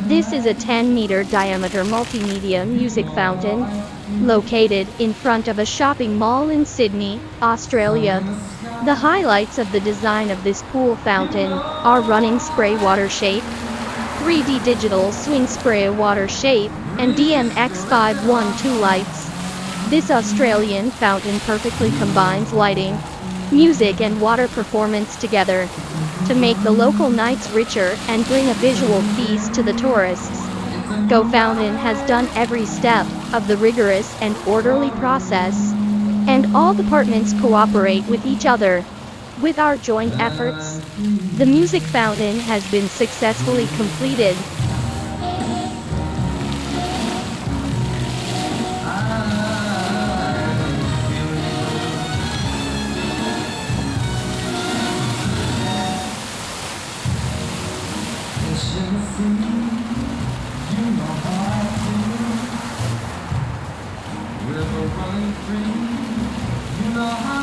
This is a 10-meter diameter multimedia music fountain, located in front of a shopping mall in Sydney, Australia. The highlights of the design of this pool fountain are running spray water shape, 3D digital swing spray water shape, and DMX512 lights. This Australian fountain perfectly combines lighting, music and water performance together to make the local nights richer and bring a visual feast to the tourists. Go Fountain has done every step of the rigorous and orderly process, and all departments cooperate with each other. With our joint efforts, the music fountain has been successfully completed. River running free, you know how